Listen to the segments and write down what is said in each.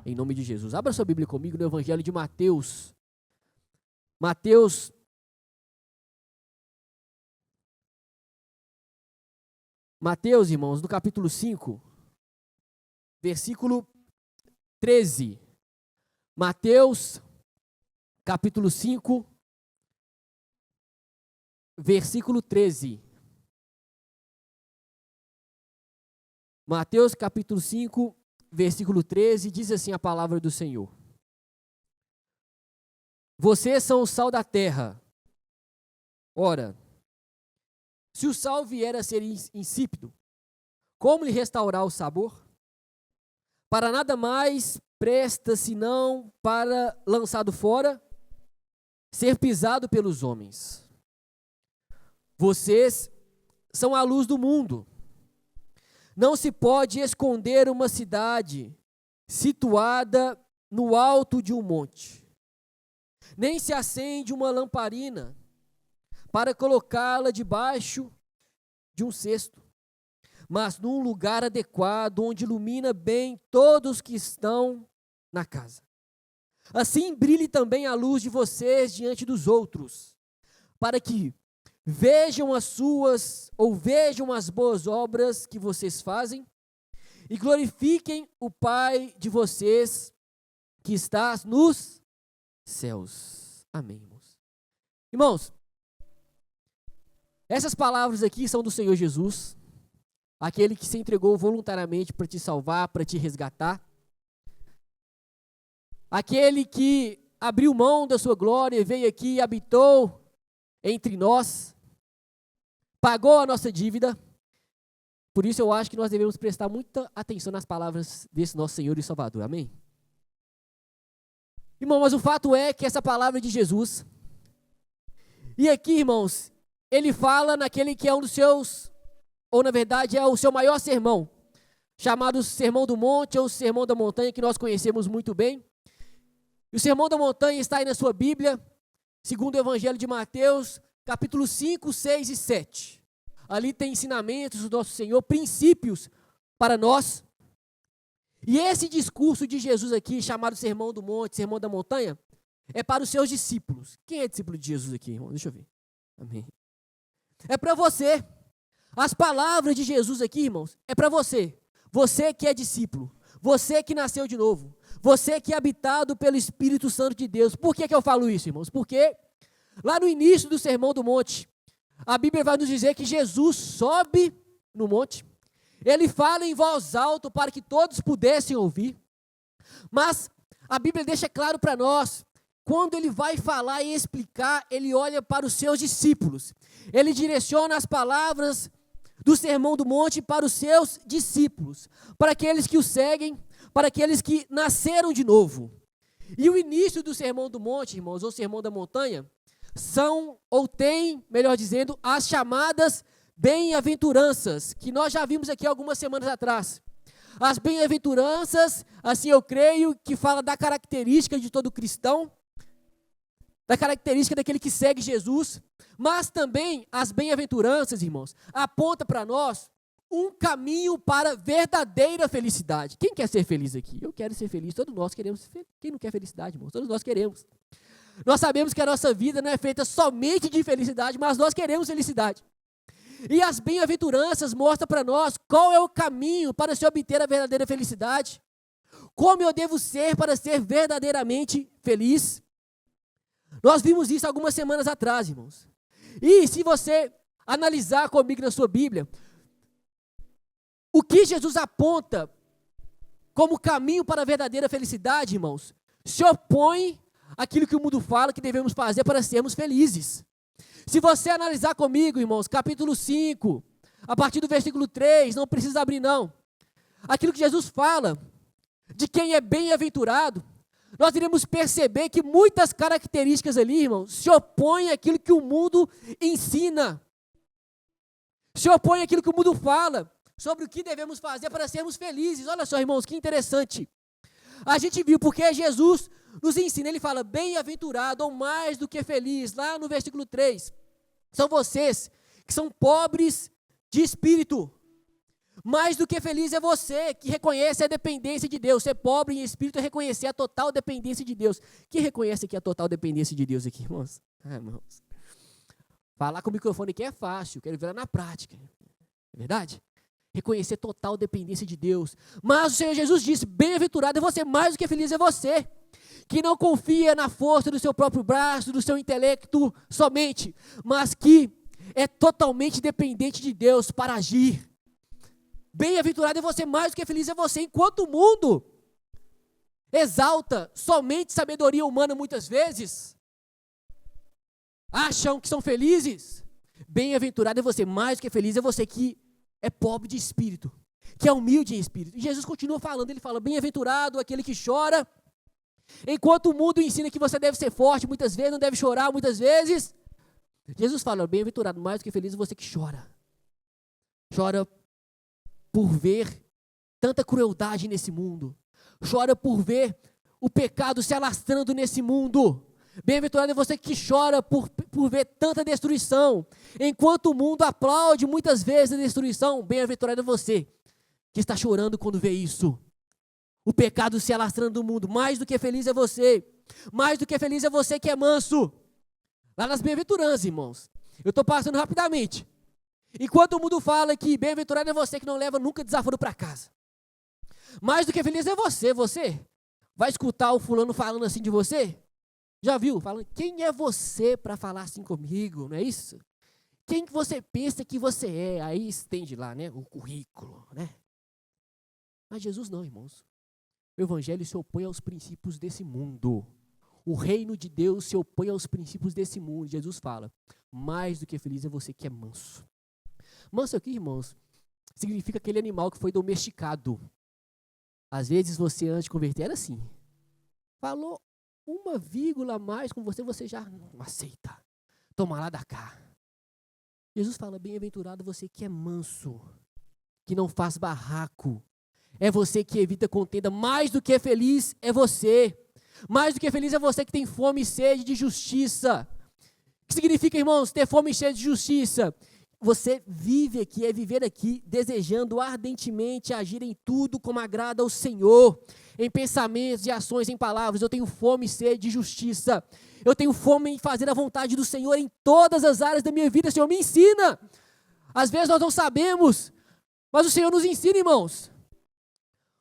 Em nome de Jesus. Abra sua Bíblia comigo no Evangelho de Mateus. Mateus, irmãos, no capítulo 5, versículo 13. Mateus, capítulo 5, versículo 13. Mateus, capítulo 5, versículo 13, diz assim a palavra do Senhor. Vocês são o sal da terra. Ora, se o sal vier a ser insípido, como lhe restaurar o sabor? Para nada mais presta senão para, lançado fora, ser pisado pelos homens. Vocês são a luz do mundo. Não se pode esconder uma cidade situada no alto de um monte. Nem se acende uma lamparina para colocá-la debaixo de um cesto, mas num lugar adequado, onde ilumina bem todos que estão na casa. Assim brilhe também a luz de vocês diante dos outros, para que vejam as boas obras que vocês fazem e glorifiquem o Pai de vocês que está nos céus. Amém, irmãos. Irmãos, essas palavras aqui são do Senhor Jesus, aquele que se entregou voluntariamente para te salvar, para te resgatar, aquele que abriu mão da sua glória, veio aqui e habitou entre nós, pagou a nossa dívida. Por isso eu acho que nós devemos prestar muita atenção nas palavras desse nosso Senhor e Salvador, amém? Irmão, mas o fato é que essa palavra de Jesus, e aqui, irmãos, ele fala naquele que é um dos seus, ou na verdade é o seu maior sermão, chamado Sermão do Monte ou Sermão da Montanha, que nós conhecemos muito bem. E o Sermão da Montanha está aí na sua Bíblia, segundo o Evangelho de Mateus, capítulo 5, 6 e 7. Ali tem ensinamentos do nosso Senhor, princípios para nós. E esse discurso de Jesus aqui, chamado Sermão do Monte, Sermão da Montanha, é para os seus discípulos. Quem é discípulo de Jesus aqui, irmão? Deixa eu ver. Amém. É para você. As palavras de Jesus aqui, irmãos, é para você. Você que é discípulo. Você que nasceu de novo. Você que é habitado pelo Espírito Santo de Deus. Por que eu falo isso, irmãos? Porque lá no início do Sermão do Monte, a Bíblia vai nos dizer que Jesus sobe no monte. Ele fala em voz alta para que todos pudessem ouvir. Mas a Bíblia deixa claro para nós, quando ele vai falar e explicar, ele olha para os seus discípulos. Ele direciona as palavras do Sermão do Monte para os seus discípulos, para aqueles que o seguem, para aqueles que nasceram de novo. E o início do Sermão do Monte, irmãos, ou Sermão da Montanha, são, ou tem, melhor dizendo, as chamadas bem-aventuranças, que nós já vimos aqui algumas semanas atrás. As bem-aventuranças, assim eu creio, que fala da característica de todo cristão, da característica daquele que segue Jesus, mas também as bem-aventuranças, irmãos, aponta para nós um caminho para verdadeira felicidade. Quem quer ser feliz aqui? Eu quero ser feliz, todos nós queremos. Quem não quer felicidade, irmãos? Todos nós queremos. Nós sabemos que a nossa vida não é feita somente de felicidade, mas nós queremos felicidade. E as bem-aventuranças mostram para nós qual é o caminho para se obter a verdadeira felicidade. Como eu devo ser para ser verdadeiramente feliz. Nós vimos isso algumas semanas atrás, irmãos. E se você analisar comigo na sua Bíblia, o que Jesus aponta como caminho para a verdadeira felicidade, irmãos, se opõe àquilo que o mundo fala que devemos fazer para sermos felizes. Se você analisar comigo, irmãos, capítulo 5, a partir do versículo 3, não precisa abrir não, aquilo que Jesus fala de quem é bem-aventurado, nós iremos perceber que muitas características ali, irmãos, se opõem àquilo que o mundo ensina, se opõem àquilo que o mundo fala, sobre o que devemos fazer para sermos felizes. Olha só, irmãos, que interessante. A gente viu porque Jesus nos ensina, ele fala, bem-aventurado ou mais do que feliz, lá no versículo 3, são vocês que são pobres de espírito. Mais do que feliz é você que reconhece a dependência de Deus. Ser pobre em espírito é reconhecer a total dependência de Deus. Quem reconhece aqui a total dependência de Deus aqui, irmãos? Irmãos. Falar com o microfone aqui é fácil, quero ver na prática. É verdade? Reconhecer total dependência de Deus. Mas o Senhor Jesus disse, bem-aventurado é você, mais do que feliz é você, que não confia na força do seu próprio braço, do seu intelecto somente, mas que é totalmente dependente de Deus para agir. Bem-aventurado é você, mais do que feliz é você, enquanto o mundo exalta somente sabedoria humana muitas vezes, acham que são felizes. Bem-aventurado é você, mais do que feliz é você que é pobre de espírito, que é humilde em espírito. E Jesus continua falando, ele fala, bem-aventurado aquele que chora, enquanto o mundo ensina que você deve ser forte muitas vezes, não deve chorar muitas vezes. Jesus fala, bem-aventurado, mais do que feliz é você que chora. Chora por ver tanta crueldade nesse mundo. Chora por ver o pecado se alastrando nesse mundo. Bem-aventurado é você que chora por ver tanta destruição. Enquanto o mundo aplaude muitas vezes a destruição, bem-aventurado é você que está chorando quando vê isso. O pecado se alastrando no mundo. Mais do que feliz é você. Mais do que feliz é você que é manso. Lá nas bem-aventuranças, irmãos. Eu estou passando rapidamente. Enquanto o mundo fala que bem-aventurado é você que não leva nunca desaforo para casa. Mais do que feliz é você. Você vai escutar o fulano falando assim de você? Já viu? Falando, quem é você para falar assim comigo? Não é isso? Quem que você pensa que você é? Aí estende lá, né? O currículo, né? Mas Jesus não, irmãos. O evangelho se opõe aos princípios desse mundo. O reino de Deus se opõe aos princípios desse mundo. Jesus fala, mais do que feliz é você que é manso. Manso aqui, irmãos, significa aquele animal que foi domesticado. Às vezes você, antes de converter, era assim. Falou uma vírgula a mais com você, você já não aceita. Toma lá da cá. Jesus fala, bem-aventurado você que é manso, que não faz barraco. É você que evita contenda. Mais do que feliz é você. Mais do que feliz é você que tem fome e sede de justiça. O que significa, irmãos, ter fome e sede de justiça? Você vive aqui, é viver aqui, desejando ardentemente agir em tudo como agrada ao Senhor, em pensamentos e ações, em palavras. Eu tenho fome e sede de justiça. Eu tenho fome em fazer a vontade do Senhor em todas as áreas da minha vida. Senhor, me ensina. Às vezes nós não sabemos, mas o Senhor nos ensina, irmãos.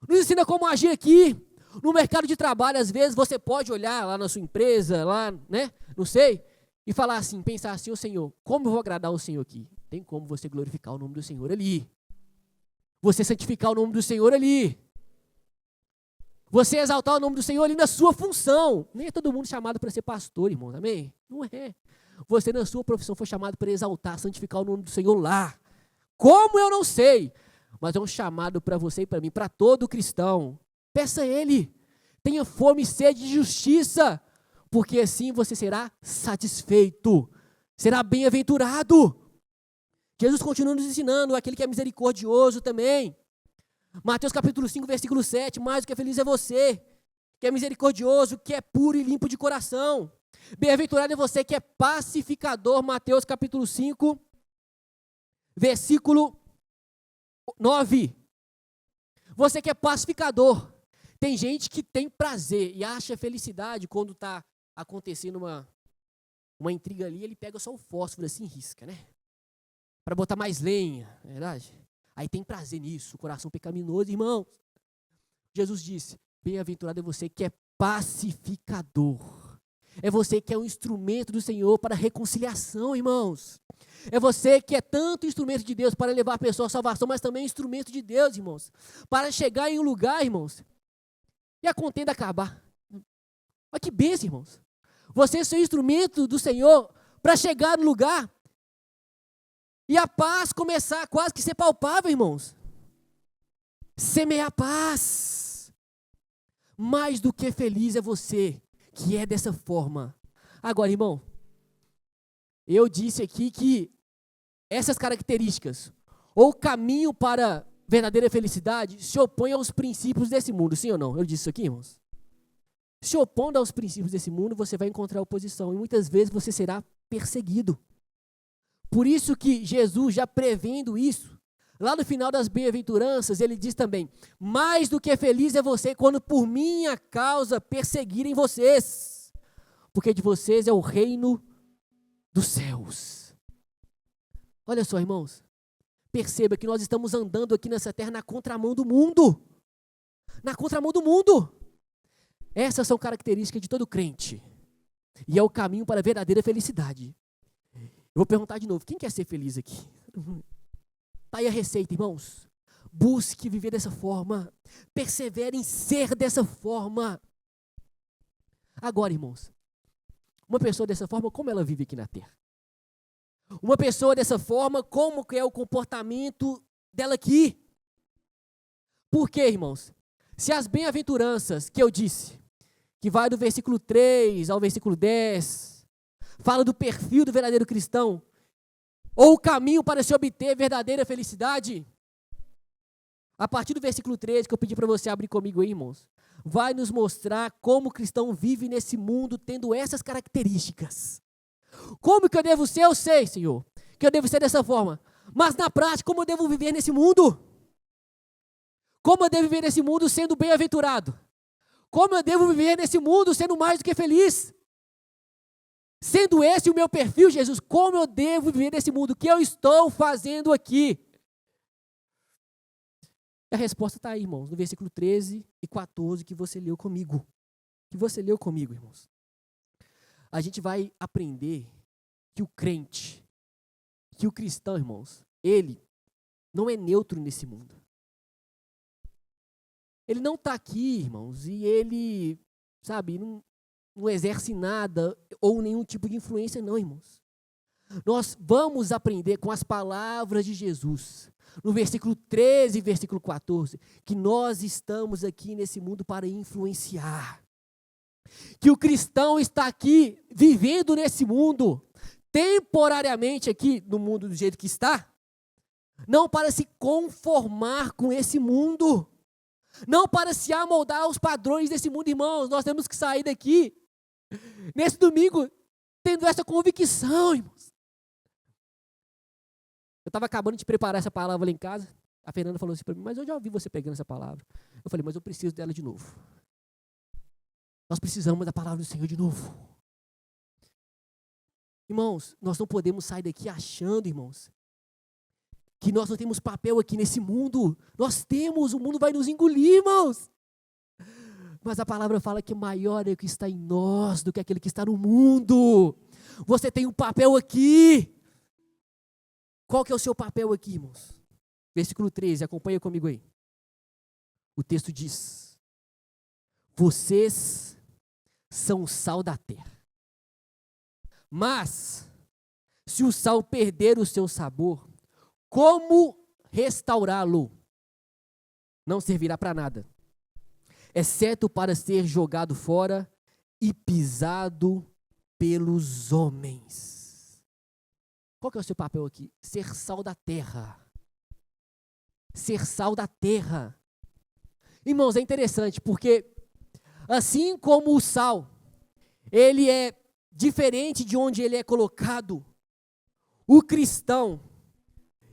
Nos ensina como agir aqui. No mercado de trabalho, às vezes, você pode olhar lá na sua empresa, lá, né, não sei, e falar assim, pensar assim, ô Senhor, como eu vou agradar o Senhor aqui? Tem como você glorificar o nome do Senhor ali. Você santificar o nome do Senhor ali. Você exaltar o nome do Senhor ali na sua função. Nem é todo mundo chamado para ser pastor, irmão, amém? Não é. Você na sua profissão foi chamado para exaltar, santificar o nome do Senhor lá. Como eu não sei, mas é um chamado para você e para mim, para todo cristão. Peça a Ele, tenha fome e sede de justiça, porque assim você será satisfeito, será bem-aventurado. Jesus continua nos ensinando, aquele que é misericordioso também. Mateus capítulo 5, versículo 7, mais do que feliz é você, que é misericordioso, que é puro e limpo de coração. Bem-aventurado é você que é pacificador, Mateus capítulo 5, versículo 9. Você que é pacificador. Tem gente que tem prazer e acha felicidade quando está acontecendo uma intriga ali, ele pega só o fósforo assim e risca, né? Para botar mais lenha, não é verdade? Aí tem prazer nisso, o coração pecaminoso, irmão. Jesus disse, bem-aventurado é você que é pacificador. É você que é um instrumento do Senhor para reconciliação, irmãos. É você que é tanto instrumento de Deus para levar a pessoa à salvação, mas também instrumento de Deus, irmãos. Para chegar em um lugar, irmãos, e a contenda acabar. Olha que bênção, irmãos. Você é o instrumento do Senhor para chegar no lugar e a paz começar a quase que ser palpável, irmãos. Semear paz. Mais do que feliz é você que é dessa forma. Agora, irmão, eu disse aqui que essas características, ou o caminho para verdadeira felicidade, se opõe aos princípios desse mundo, sim ou não? Eu disse isso aqui, irmãos. Se opondo aos princípios desse mundo, você vai encontrar oposição, e muitas vezes você será perseguido. Por isso que Jesus, já prevendo isso, Lá no final das bem-aventuranças, ele diz também: mais do que feliz é você quando por minha causa perseguirem vocês, porque de vocês é o reino dos céus. Olha só, irmãos, perceba que nós estamos andando aqui nessa terra na contramão do mundo. Na contramão do mundo. Essas são características de todo crente. E é o caminho para a verdadeira felicidade. Eu vou perguntar de novo, quem quer ser feliz aqui? Está aí a receita, irmãos. Busque viver dessa forma. Persevere em ser dessa forma. Agora, irmãos, uma pessoa dessa forma, como ela vive aqui na terra? Uma pessoa dessa forma, como que é o comportamento dela aqui? Por quê, irmãos? Se as bem-aventuranças que eu disse, que vai do versículo 3 ao versículo 10, fala do perfil do verdadeiro cristão, ou o caminho para se obter verdadeira felicidade, a partir do versículo 13, que eu pedi para você abrir comigo aí, irmãos, vai nos mostrar como o cristão vive nesse mundo tendo essas características. Como que eu devo ser? Eu sei, Senhor, que eu devo ser dessa forma. Mas na prática, como eu devo viver nesse mundo? Como eu devo viver nesse mundo sendo bem-aventurado? Como eu devo viver nesse mundo sendo mais do que feliz? Sendo esse o meu perfil, Jesus, como eu devo viver nesse mundo? O que eu estou fazendo aqui? A resposta está aí, irmãos, no versículo 13 e 14 que você leu comigo. Irmãos. A gente vai aprender que o crente, que o cristão, irmãos, ele não é neutro nesse mundo. Ele não está aqui, irmãos, e ele, sabe, não exerce nada ou nenhum tipo de influência, não, irmãos. Nós vamos aprender com as palavras de Jesus, no versículo 13 e versículo 14, que nós estamos aqui nesse mundo para influenciar. Que o cristão está aqui, vivendo nesse mundo, temporariamente aqui no mundo do jeito que está, não para se conformar com esse mundo, não para se amoldar aos padrões desse mundo, irmãos. Nós temos que sair daqui, nesse domingo, tendo essa convicção, irmãos. Eu estava acabando de preparar essa palavra lá em casa, a Fernanda falou assim para mim, mas eu já ouvi você pegando essa palavra. Eu falei, mas eu preciso dela de novo. Nós precisamos da palavra do Senhor de novo. Irmãos, nós não podemos sair daqui achando, irmãos, que nós não temos papel aqui nesse mundo. Nós temos, o mundo vai nos engolir, irmãos. Mas a palavra fala que maior é o que está em nós do que aquele que está no mundo. Você tem um papel aqui. Qual que é o seu papel aqui, irmãos? Versículo 13, acompanha comigo aí. O texto diz: vocês são o sal da terra. Mas, se o sal perder o seu sabor, como restaurá-lo? Não servirá para nada, exceto para ser jogado fora e pisado pelos homens. Qual que é o seu papel aqui? Ser sal da terra. Ser sal da terra. Irmãos, é interessante, porque assim como o sal, ele é diferente de onde ele é colocado, o cristão,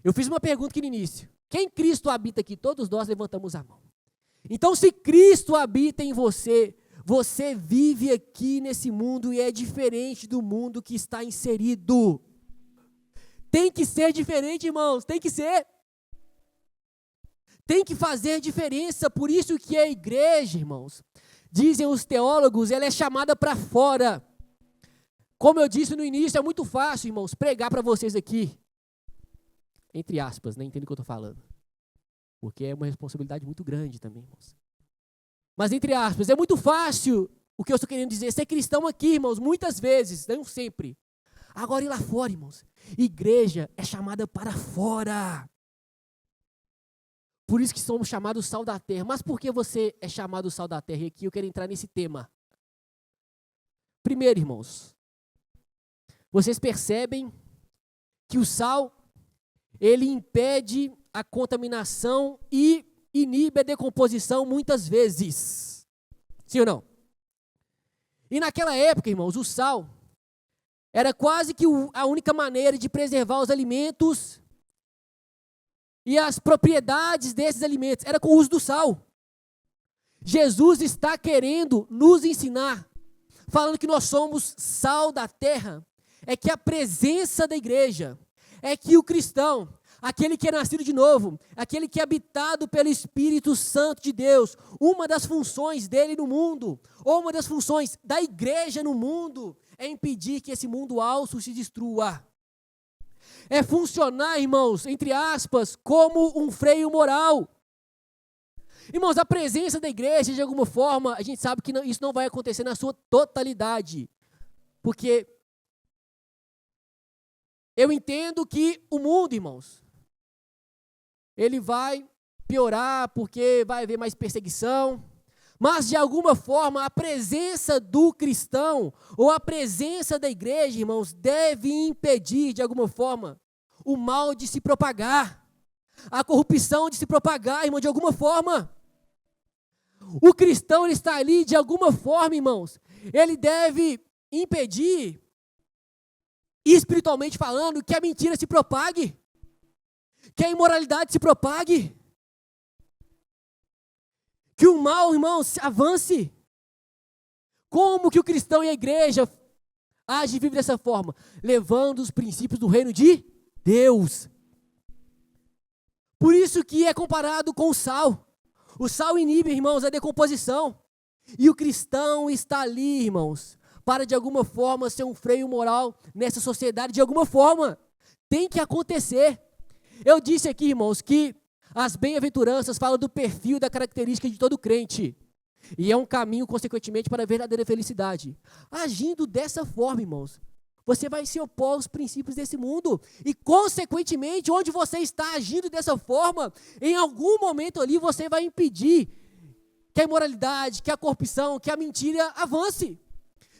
eu fiz uma pergunta aqui no início, quem Cristo habita aqui? Todos nós levantamos a mão. Então, se Cristo habita em você, você vive aqui nesse mundo e é diferente do mundo que está inserido. Tem que ser diferente, irmãos, tem que ser. Tem que fazer diferença, por isso que a igreja, irmãos, dizem os teólogos, ela é chamada para fora. Como eu disse no início, é muito fácil, irmãos, pregar para vocês aqui. Entre aspas, né? Entende o que eu estou falando. Porque é uma responsabilidade muito grande também, irmãos. Mas entre aspas, é muito fácil, o que eu estou querendo dizer, ser cristão aqui, irmãos, muitas vezes, não sempre. Agora ir lá fora, irmãos. Igreja é chamada para fora. Por isso que somos chamados sal da terra. Mas por que você é chamado sal da terra? E aqui eu quero entrar nesse tema. Primeiro, irmãos, vocês percebem que o sal, ele impede a contaminação e inibe a decomposição muitas vezes. Sim ou não? E naquela época, irmãos, o sal era quase que a única maneira de preservar os alimentos e as propriedades desses alimentos, era com o uso do sal. Jesus está querendo nos ensinar, falando que nós somos sal da terra, é que a presença da igreja, é que o cristão, aquele que é nascido de novo, aquele que é habitado pelo Espírito Santo de Deus, uma das funções dele no mundo, ou uma das funções da igreja no mundo, é impedir que esse mundo alço se destrua. É funcionar, irmãos, entre aspas, como um freio moral. Irmãos, a presença da igreja, de alguma forma, a gente sabe que isso não vai acontecer na sua totalidade. Porque eu entendo que o mundo, irmãos, ele vai piorar porque vai haver mais perseguição. Mas, de alguma forma, a presença do cristão ou a presença da igreja, irmãos, deve impedir, de alguma forma, o mal de se propagar, a corrupção de se propagar, irmão, de alguma forma. O cristão, ele está ali, de alguma forma, irmãos, ele deve impedir, espiritualmente falando, que a mentira se propague, que a imoralidade se propague, que o mal, irmãos, avance. Como que o cristão e a igreja age e vive dessa forma? Levando os princípios do reino de Deus. Por isso que é comparado com o sal. O sal inibe, irmãos, a decomposição. E o cristão está ali, irmãos, para de alguma forma ser um freio moral nessa sociedade. De alguma forma, tem que acontecer. Eu disse aqui, irmãos, que as bem-aventuranças falam do perfil, da característica de todo crente. E é um caminho, consequentemente, para a verdadeira felicidade. Agindo dessa forma, irmãos, você vai se opor aos princípios desse mundo. E, consequentemente, onde você está agindo dessa forma, em algum momento ali você vai impedir que a imoralidade, que a corrupção, que a mentira avance.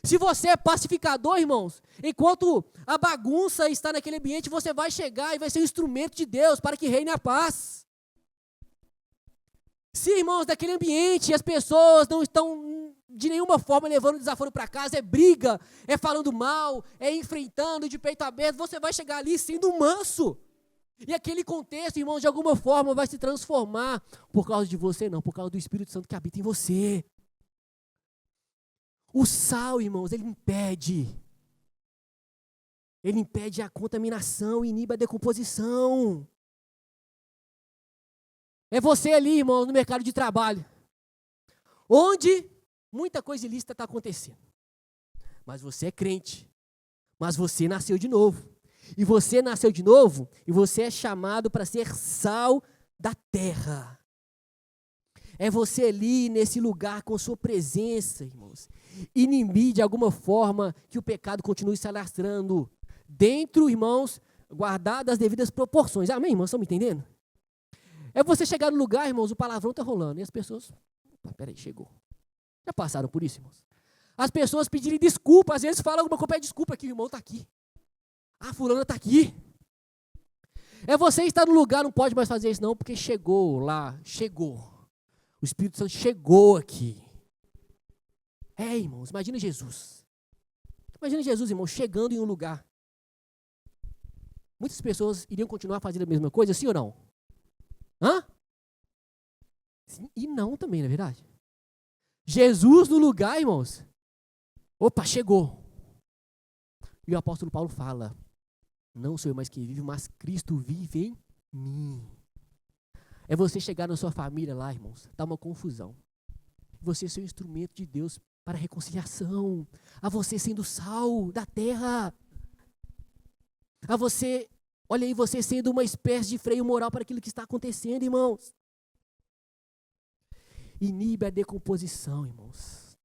Se você é pacificador, irmãos, enquanto a bagunça está naquele ambiente, você vai chegar e vai ser um instrumento de Deus para que reine a paz. Se, irmãos, daquele ambiente as pessoas não estão de nenhuma forma levando desaforo para casa, é briga, é falando mal, é enfrentando de peito aberto, você vai chegar ali sendo manso. E aquele contexto, irmãos, de alguma forma vai se transformar por causa de você, não, por causa do Espírito Santo que habita em você. O sal, irmãos, ele impede a contaminação, inibe a decomposição. É você ali, irmão, no mercado de trabalho, onde muita coisa ilícita está acontecendo. Mas você é crente, mas você nasceu de novo. E você nasceu de novo, e você é chamado para ser sal da terra. É você ali, nesse lugar, com sua presença, irmãos, inibir de alguma forma que o pecado continue se alastrando dentro, irmãos, guardadas as devidas proporções. Amém, irmãos? Estão me entendendo? É você chegar no lugar, irmãos, o palavrão está rolando. E as pessoas, peraí, chegou. Já passaram por isso, irmãos? As pessoas pedirem desculpa, às vezes falam alguma coisa, pede desculpa aqui, o irmão está aqui. Ah, fulana está aqui. É você estar no lugar, não pode mais fazer isso não, porque chegou lá, chegou. O Espírito Santo chegou aqui. É, irmãos, imagina Jesus. Imagina Jesus, irmão, chegando em um lugar. Muitas pessoas iriam continuar fazendo a mesma coisa, sim ou não? Hã? Sim e não também, não é verdade? Jesus no lugar, irmãos. Opa, chegou. E o apóstolo Paulo fala, não sou eu mais que vive, mas Cristo vive em mim. É você chegar na sua família lá, irmãos, dá uma confusão. Você ser um instrumento de Deus para a reconciliação. A você sendo sal da terra. A você, olha aí, você sendo uma espécie de freio moral para aquilo que está acontecendo, irmãos. Inibe a decomposição, irmãos.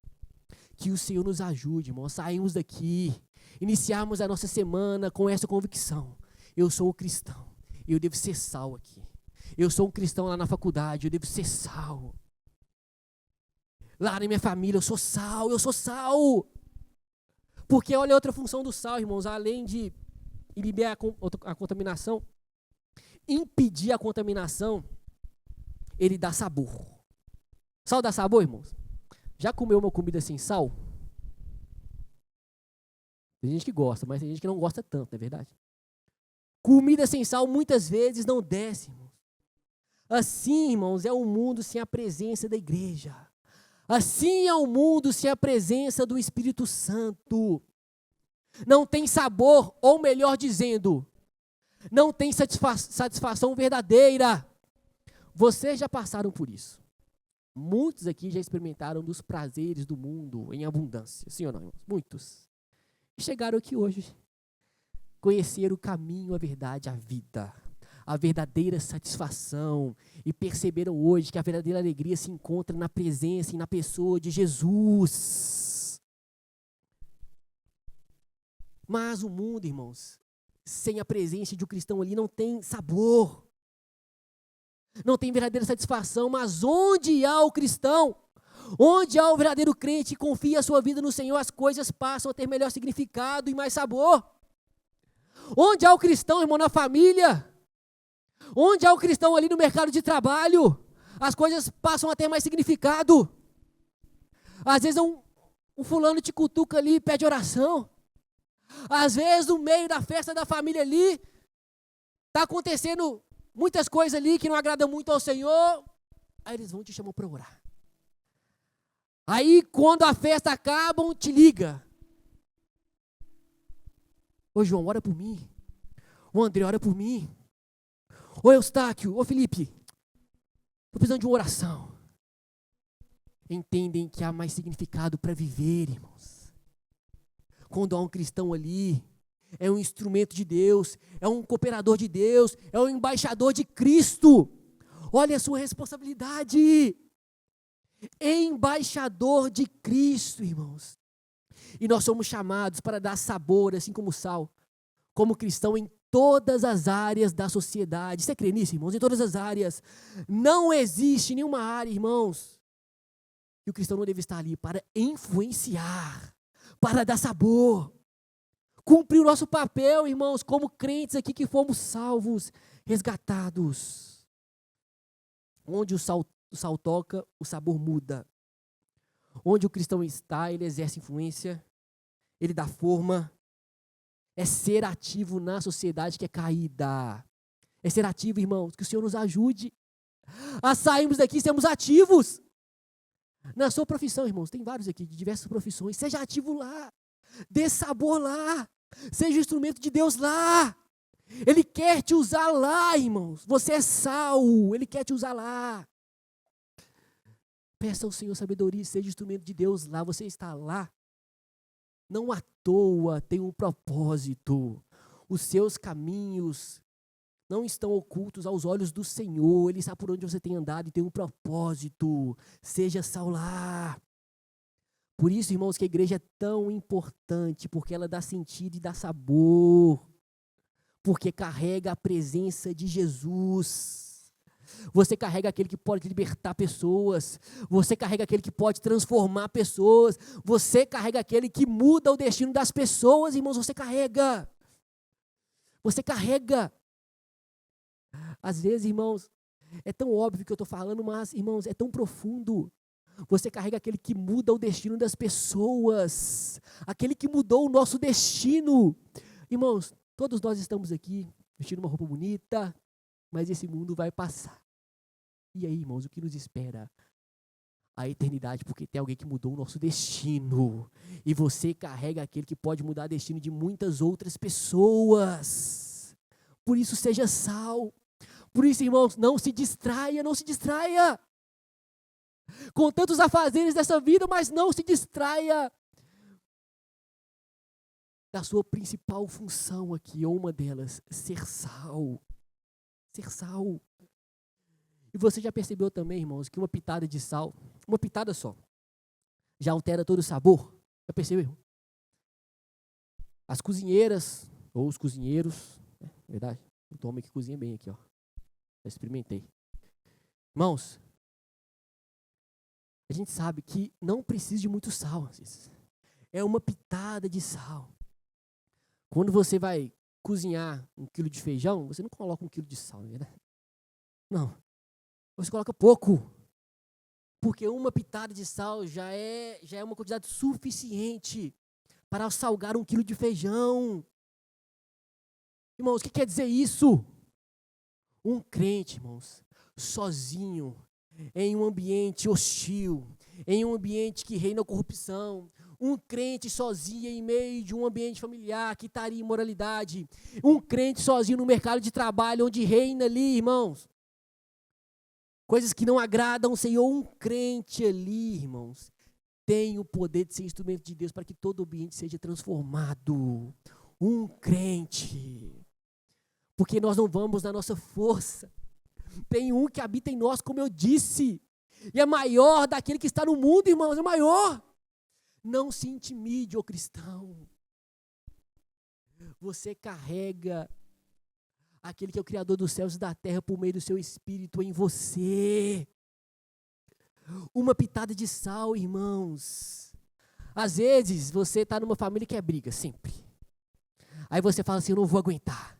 Que o Senhor nos ajude, irmãos. Saímos daqui, iniciarmos a nossa semana com essa convicção. Eu sou um cristão, eu devo ser sal aqui. Eu sou um cristão lá na faculdade, eu devo ser sal. Lá na minha família, eu sou sal, eu sou sal. Porque olha a outra função do sal, irmãos, além de inibir a contaminação, impedir a contaminação, ele dá sabor. Sal dá sabor, irmãos? Já comeu uma comida sem sal? Tem gente que gosta, mas tem gente que não gosta tanto, não é verdade? Comida sem sal muitas vezes não desce, irmãos. Assim, irmãos, é o mundo sem a presença da igreja. Assim é o mundo sem a presença do Espírito Santo. Não tem sabor, ou melhor dizendo, não tem satisfação verdadeira. Vocês já passaram por isso. Muitos aqui já experimentaram dos prazeres do mundo em abundância. Sim ou não, irmãos? Muitos. E chegaram aqui hoje. Conheceram o caminho, a verdade, a vida. A verdadeira satisfação. E perceberam hoje que a verdadeira alegria se encontra na presença e na pessoa de Jesus. Mas o mundo, irmãos, sem a presença de um cristão ali não tem sabor. Não tem verdadeira satisfação, mas onde há o cristão, onde há o verdadeiro crente que confia a sua vida no Senhor, as coisas passam a ter melhor significado e mais sabor. Onde há o cristão, irmão, na família, onde há o cristão ali no mercado de trabalho, as coisas passam a ter mais significado. Às vezes um fulano te cutuca ali e pede oração. Às vezes no meio da festa da família ali, está acontecendo muitas coisas ali que não agradam muito ao Senhor, aí eles vão te chamar para orar. Aí quando a festa acaba, te liga. Ô João, ora por mim. Ô André, ora por mim. Ô Eustáquio, ô Felipe, estou precisando de uma oração. Entendem que há mais significado para viver, irmãos. Quando há um cristão ali, é um instrumento de Deus, é um cooperador de Deus, é um embaixador de Cristo. Olha a sua responsabilidade. Embaixador de Cristo, irmãos. E nós somos chamados para dar sabor, assim como sal, como cristão em todas as áreas da sociedade. Você crê nisso, irmãos? Em todas as áreas. Não existe nenhuma área, irmãos, que o cristão não deve estar ali para influenciar, para dar sabor. Cumprir o nosso papel, irmãos, como crentes aqui que fomos salvos, resgatados. Onde o sal toca, o sabor muda. Onde o cristão está, ele exerce influência, ele dá forma. É ser ativo na sociedade que é caída. É ser ativo, irmãos, que o Senhor nos ajude a sairmos daqui e sermos ativos. Na sua profissão, irmãos, tem vários aqui de diversas profissões. Seja ativo lá. Dê sabor lá. Seja o instrumento de Deus lá. Ele quer te usar lá, irmãos. Você é sal. Ele quer te usar lá. Peça ao Senhor sabedoria. Seja o instrumento de Deus lá. Você está lá. Não à toa, tem um propósito. Os seus caminhos não estão ocultos aos olhos do Senhor. Ele sabe por onde você tem andado e tem um propósito. Seja sal lá. Por isso, irmãos, que a igreja é tão importante, porque ela dá sentido e dá sabor, porque carrega a presença de Jesus. Você carrega aquele que pode libertar pessoas, você carrega aquele que pode transformar pessoas, você carrega aquele que muda o destino das pessoas, irmãos, você carrega. Você carrega. Às vezes, irmãos, é tão óbvio que eu estou falando, mas, irmãos, é tão profundo. Você carrega aquele que muda o destino das pessoas, aquele que mudou o nosso destino. Irmãos, todos nós estamos aqui vestindo uma roupa bonita, mas esse mundo vai passar. E aí, irmãos, o que nos espera? A eternidade, porque tem alguém que mudou o nosso destino. E você carrega aquele que pode mudar o destino de muitas outras pessoas. Por isso, seja sal. Por isso, irmãos, não se distraia, não se distraia com tantos afazeres dessa vida, mas não se distraia da sua principal função aqui, ou uma delas, ser sal. Ser sal. E você já percebeu também, irmãos, que uma pitada de sal, uma pitada só, já altera todo o sabor? Já percebeu? As cozinheiras, ou os cozinheiros, verdade? O homem que cozinha bem aqui, ó. Já experimentei. Irmãos, a gente sabe que não precisa de muito sal. É uma pitada de sal. Quando você vai cozinhar 1 quilo de feijão, você não coloca 1 quilo de sal, né? Não. Você coloca pouco. Porque uma pitada de sal já é uma quantidade suficiente para salgar 1 quilo de feijão. Irmãos, o que quer dizer isso? Um crente, irmãos, sozinho, em um ambiente hostil, em um ambiente que reina corrupção, um crente sozinho em meio de um ambiente familiar que estaria imoralidade, um crente sozinho no mercado de trabalho onde reina ali, irmãos, coisas que não agradam ao Senhor, um crente ali, irmãos, tem o poder de ser instrumento de Deus para que todo o ambiente seja transformado. Um crente. Porque nós não vamos na nossa força. Tem um que habita em nós, como eu disse, e é maior daquele que está no mundo, irmãos, é maior. Não se intimide, ô cristão. Você carrega aquele que é o Criador dos céus e da terra por meio do seu Espírito em você. Uma pitada de sal, irmãos. Às vezes, você está numa família que é briga, sempre. Aí você fala assim, eu não vou aguentar.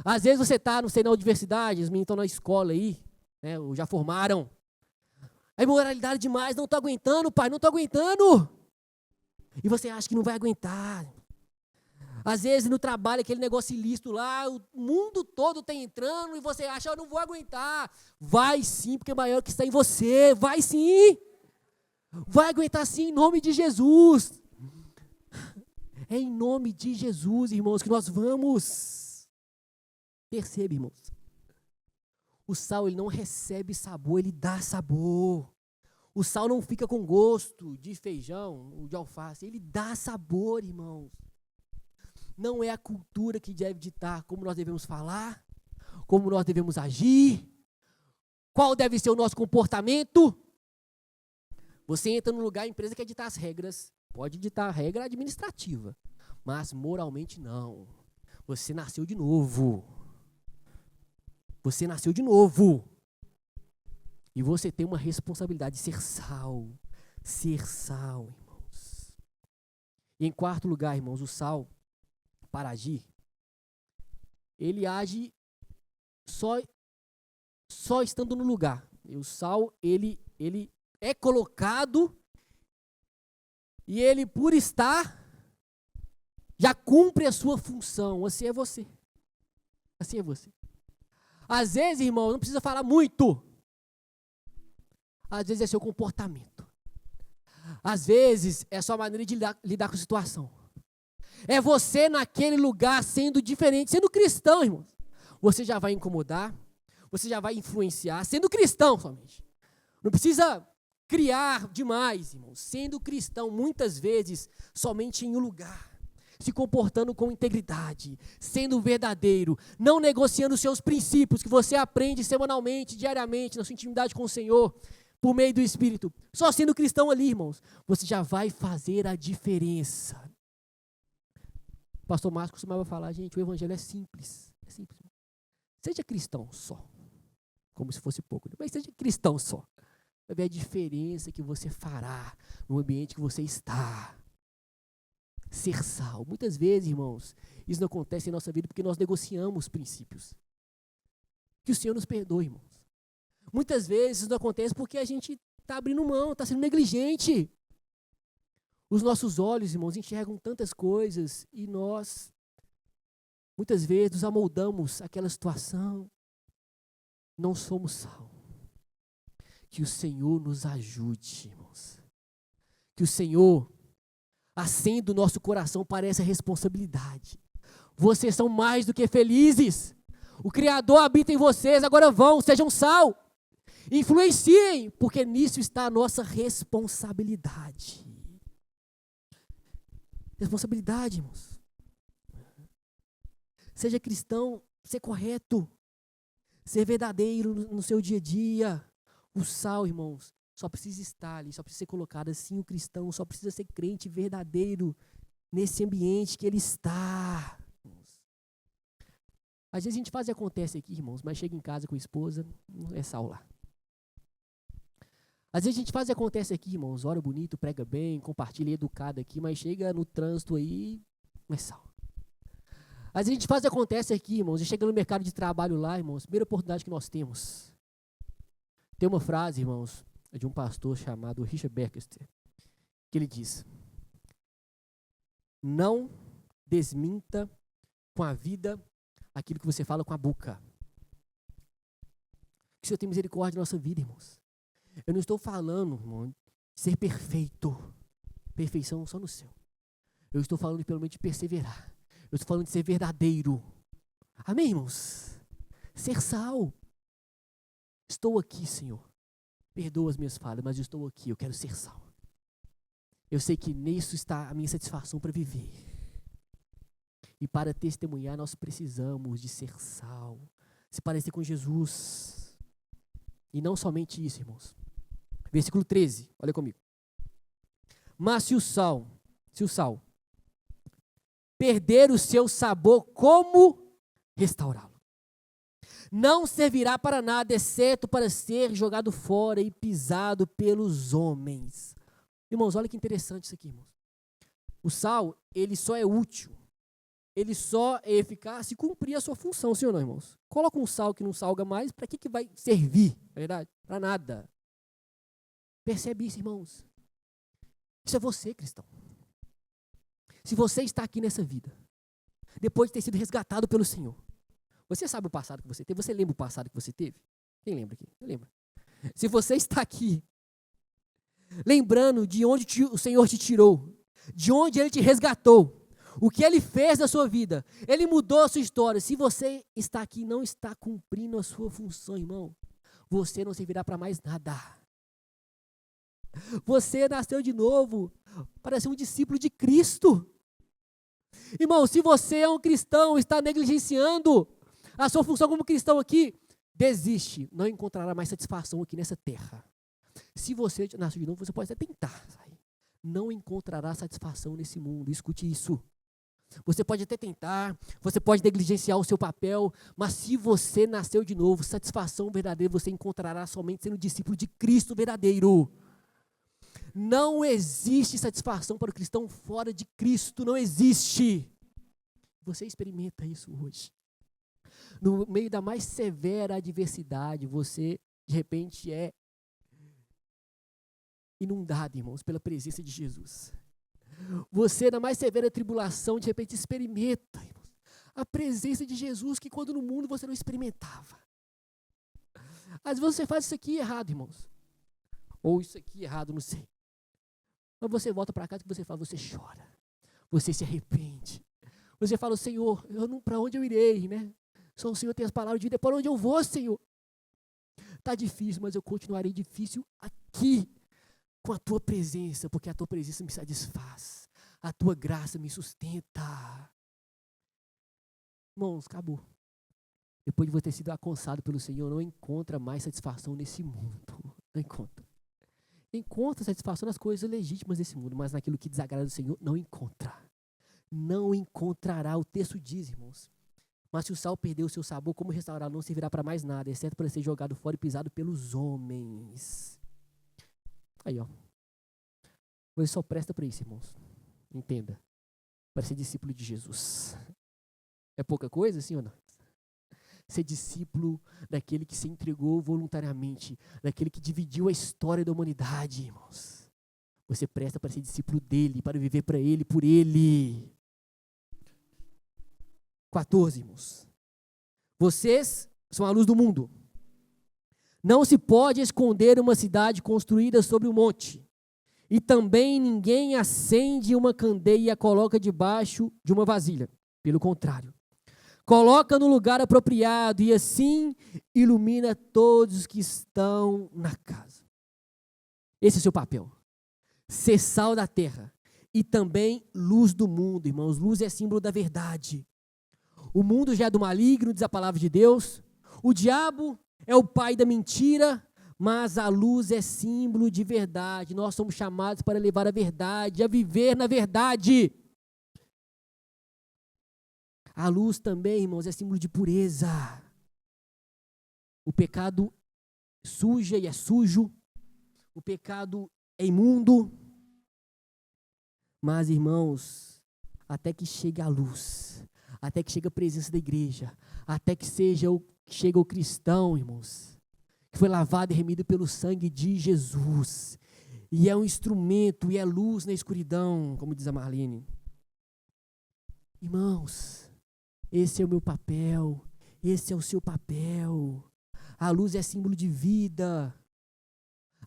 Às vezes você está, não sei, na universidade, os meninos estão na escola aí, né, ou já formaram. A imoralidade demais, não estou aguentando, pai, não estou aguentando. E você acha que não vai aguentar. Às vezes no trabalho, aquele negócio ilícito lá, o mundo todo está entrando e você acha, eu não vou aguentar. Vai sim, porque é maior que está em você, vai sim. Vai aguentar sim, em nome de Jesus. É em nome de Jesus, irmãos, que nós vamos. Perceba, irmãos. O sal, ele não recebe sabor, ele dá sabor. O sal não fica com gosto de feijão ou de alface, ele dá sabor, irmãos. Não é a cultura que deve ditar como nós devemos falar, como nós devemos agir, qual deve ser o nosso comportamento. Você entra num lugar, a empresa quer ditar as regras, pode ditar a regra administrativa, mas moralmente não. Você nasceu de novo. Você nasceu de novo. E você tem uma responsabilidade de ser sal. Ser sal, irmãos. E em quarto lugar, irmãos, o sal, para agir, ele age só estando no lugar. E o sal, ele é colocado e ele, por estar, já cumpre a sua função. Assim é você. Assim é você. Às vezes, irmão, não precisa falar muito. Às vezes é seu comportamento. Às vezes é sua maneira de lidar com a situação. É você naquele lugar sendo diferente, sendo cristão, irmãos. Você já vai incomodar, você já vai influenciar, sendo cristão somente. Não precisa criar demais, irmãos. Sendo cristão, muitas vezes, somente em um lugar. Se comportando com integridade, sendo verdadeiro, não negociando os seus princípios que você aprende semanalmente, diariamente, na sua intimidade com o Senhor, por meio do Espírito. Só sendo cristão ali, irmãos, você já vai fazer a diferença. O pastor Márcio costumava falar, gente, o evangelho é simples. É simples. Seja cristão só. Como se fosse pouco, mas seja cristão só. Vai ver a diferença que você fará no ambiente que você está. Ser sal. Muitas vezes, irmãos, isso não acontece em nossa vida porque nós negociamos princípios. Que o Senhor nos perdoe, irmãos. Muitas vezes isso não acontece porque a gente está abrindo mão, está sendo negligente. Os nossos olhos, irmãos, enxergam tantas coisas e nós, muitas vezes, nos amoldamos àquela situação. Não somos sal. Que o Senhor nos ajude, irmãos. Que o Senhor acenda o nosso coração para essa responsabilidade. Vocês são mais do que felizes. O Criador habita em vocês, agora vão, sejam sal. Influenciem, porque nisso está a nossa responsabilidade. Responsabilidade, irmãos. Seja cristão, ser correto, ser verdadeiro no seu dia a dia. O sal, irmãos, só precisa estar ali, só precisa ser colocado assim. O cristão só precisa ser crente verdadeiro nesse ambiente que ele está. Às vezes a gente faz e acontece aqui, irmãos, mas chega em casa com a esposa, não é sal lá. Às vezes a gente faz e acontece aqui, irmãos, ora bonito, prega bem, compartilha educado aqui, mas chega no trânsito aí, não é sal. Às vezes a gente faz e acontece aqui, irmãos, e chega no mercado de trabalho lá, irmãos, primeira oportunidade que nós temos. Tem uma frase, irmãos, de um pastor chamado Richard Baxter, que ele diz: não desminta com a vida aquilo que você fala com a boca. Que o Senhor tenha misericórdia da nossa vida, irmãos. Eu não estou falando, irmão, de ser perfeito. Perfeição só no céu. Eu estou falando pelo menos de perseverar. Eu estou falando de ser verdadeiro. Amém, irmãos? Ser sal. Estou aqui, Senhor. Perdoa as minhas falhas, mas eu estou aqui, eu quero ser sal. Eu sei que nisso está a minha satisfação para viver. E para testemunhar, nós precisamos de ser sal. Se parecer com Jesus. E não somente isso, irmãos. Versículo 13, olha comigo. Mas se o sal perder o seu sabor, como restaurá-lo? Não servirá para nada, exceto para ser jogado fora e pisado pelos homens. Irmãos, olha que interessante isso aqui, irmãos. O sal, ele só é útil, ele só é eficaz se cumprir a sua função, sim ou não, irmãos? Coloca um sal que não salga mais, para que vai servir, na verdade? Para nada. Percebe isso, irmãos? Isso é você, cristão. Se você está aqui nessa vida, depois de ter sido resgatado pelo Senhor, você sabe o passado que você teve? Você lembra o passado que você teve? Quem lembra aqui? Eu lembro. Se você está aqui, lembrando de onde o Senhor te tirou, de onde Ele te resgatou, o que Ele fez na sua vida, Ele mudou a sua história. Se você está aqui e não está cumprindo a sua função, irmão, você não servirá para mais nada. Você nasceu de novo para ser um discípulo de Cristo. Irmão, se você é um cristão, está negligenciando a sua função como cristão aqui, desiste, não encontrará mais satisfação aqui nessa terra. Se você nasceu de novo, você pode até tentar sair. Não encontrará satisfação nesse mundo, escute isso. Você pode até tentar, você pode negligenciar o seu papel, mas se você nasceu de novo, satisfação verdadeira você encontrará somente sendo discípulo de Cristo verdadeiro. Não existe satisfação para o cristão fora de Cristo, não existe. Você experimenta isso hoje. No meio da mais severa adversidade, você, de repente, é inundado, irmãos, pela presença de Jesus. Você, na mais severa tribulação, de repente, experimenta, irmãos, a presença de Jesus que quando no mundo você não experimentava. Às vezes você faz isso aqui errado, irmãos. Ou isso aqui errado, não sei. Mas você volta para casa e você fala, você chora. Você se arrepende. Você fala, Senhor, para onde eu irei, né? Só o Senhor tem as palavras de vida, para onde eu vou, Senhor? Está difícil, mas eu continuarei difícil aqui, com a Tua presença, porque a Tua presença me satisfaz. A Tua graça me sustenta. Irmãos, acabou. Depois de você ter sido alcançado pelo Senhor, não encontra mais satisfação nesse mundo. Não encontra. Encontra satisfação nas coisas legítimas desse mundo, mas naquilo que desagrada do Senhor, não encontra. Não encontrará. O texto diz, irmãos, mas se o sal perder o seu sabor, como restaurar? Não servirá para mais nada, exceto para ser jogado fora e pisado pelos homens. Aí, ó. Você só presta para isso, irmãos. Entenda. Para ser discípulo de Jesus. É pouca coisa, sim ou não? Ser discípulo daquele que se entregou voluntariamente, daquele que dividiu a história da humanidade, irmãos. Você presta para ser discípulo dele, para viver para ele, por ele. 14, irmãos. Vocês são a luz do mundo. Não se pode esconder uma cidade construída sobre um monte. E também ninguém acende uma candeia e a coloca debaixo de uma vasilha. Pelo contrário, coloca no lugar apropriado e assim ilumina todos os que estão na casa. Esse é o seu papel. Ser sal da terra e também luz do mundo, irmãos. Luz é símbolo da verdade. O mundo já é do maligno, diz a palavra de Deus. O diabo é o pai da mentira, mas a luz é símbolo de verdade. Nós somos chamados para levar a verdade, a viver na verdade. A luz também, irmãos, é símbolo de pureza. O pecado suja e é sujo. O pecado é imundo. Mas, irmãos, até que chegue a luz, até que chegue a presença da igreja, até que chegue o cristão, irmãos, que foi lavado e remido pelo sangue de Jesus. E é um instrumento, e é luz na escuridão, como diz a Marlene. Irmãos, esse é o meu papel, esse é o seu papel. A luz é símbolo de vida.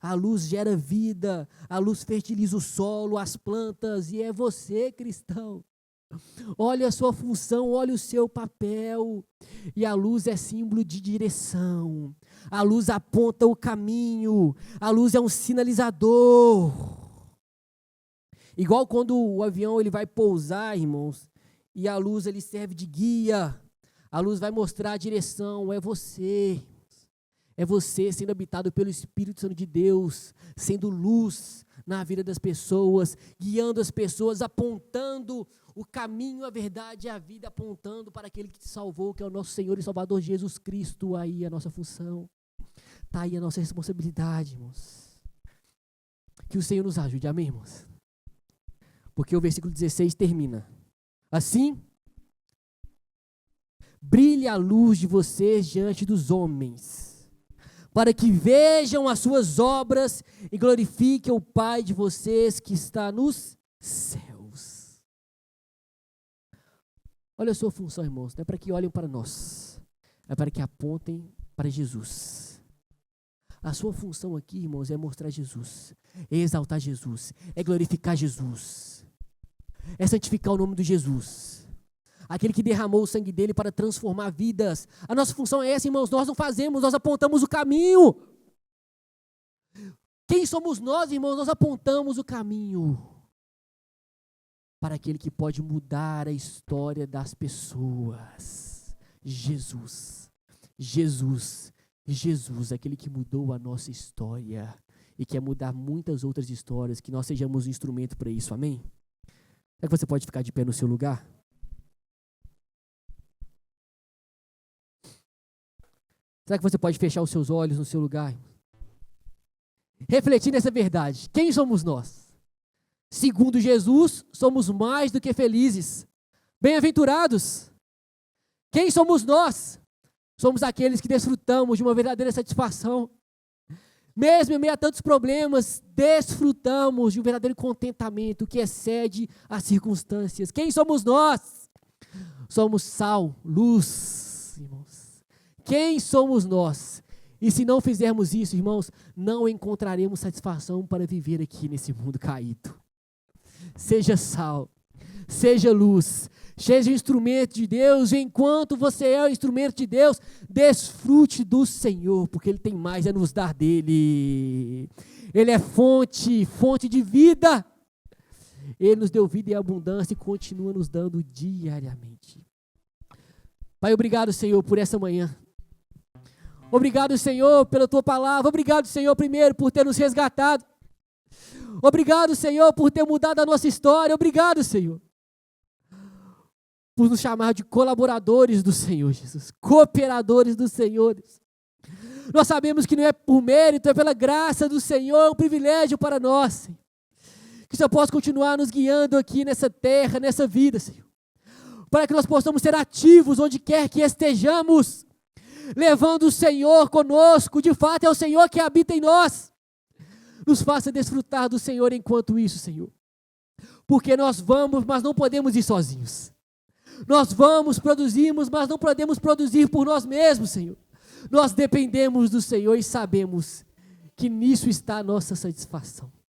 A luz gera vida, a luz fertiliza o solo, as plantas, e é você, cristão. Olha a sua função, olha o seu papel. E a luz é símbolo de direção. A luz aponta o caminho. A luz é um sinalizador. Igual quando o avião ele vai pousar, irmãos, e a luz ele serve de guia. A luz vai mostrar a direção, é você. É você sendo habitado pelo Espírito Santo de Deus, sendo luz na vida das pessoas, guiando as pessoas, apontando o caminho, a verdade e a vida, apontando para aquele que te salvou, que é o nosso Senhor e Salvador Jesus Cristo. Aí a nossa função, está aí a nossa responsabilidade, irmãos. Que o Senhor nos ajude, amém, irmãos? Porque o versículo 16 termina assim: brilhe a luz de vocês diante dos homens, para que vejam as suas obras e glorifiquem o Pai de vocês que está nos céus. Olha a sua função, irmãos, não é para que olhem para nós, é para que apontem para Jesus. A sua função aqui, irmãos, é mostrar Jesus, é exaltar Jesus, é glorificar Jesus, é santificar o nome de Jesus. Aquele que derramou o sangue dele para transformar vidas. A nossa função é essa, irmãos, nós não fazemos, nós apontamos o caminho. Quem somos nós, irmãos? Nós apontamos o caminho para aquele que pode mudar a história das pessoas. Jesus, Jesus, Jesus, aquele que mudou a nossa história e quer mudar muitas outras histórias, que nós sejamos um instrumento para isso, amém? Será que você pode ficar de pé no seu lugar? Será que você pode fechar os seus olhos no seu lugar? Refletir nessa verdade. Quem somos nós? Segundo Jesus, somos mais do que felizes. Bem-aventurados. Quem somos nós? Somos aqueles que desfrutamos de uma verdadeira satisfação. Mesmo em meio a tantos problemas, desfrutamos de um verdadeiro contentamento que excede as circunstâncias. Quem somos nós? Somos sal, luz, irmãos. Quem somos nós? E se não fizermos isso, irmãos, não encontraremos satisfação para viver aqui nesse mundo caído. Seja sal, seja luz, seja instrumento de Deus. E enquanto você é o instrumento de Deus, desfrute do Senhor, porque Ele tem mais a nos dar dEle. Ele é fonte de vida. Ele nos deu vida em abundância e continua nos dando diariamente. Pai, obrigado, Senhor, por essa manhã. Obrigado, Senhor, pela Tua palavra. Obrigado, Senhor, primeiro, por ter nos resgatado. Obrigado, Senhor, por ter mudado a nossa história. Obrigado, Senhor, por nos chamar de colaboradores do Senhor, Jesus. Cooperadores do Senhor. Nós sabemos que não é por mérito, é pela graça do Senhor, é um privilégio para nós, Senhor. Que o Senhor possa continuar nos guiando aqui nessa terra, nessa vida, Senhor. Para que nós possamos ser ativos onde quer que estejamos, levando o Senhor conosco. De fato é o Senhor que habita em nós. Nos faça desfrutar do Senhor enquanto isso, Senhor. Porque nós vamos, mas não podemos ir sozinhos. Nós vamos, produzimos, mas não podemos produzir por nós mesmos, Senhor. Nós dependemos do Senhor e sabemos que nisso está a nossa satisfação.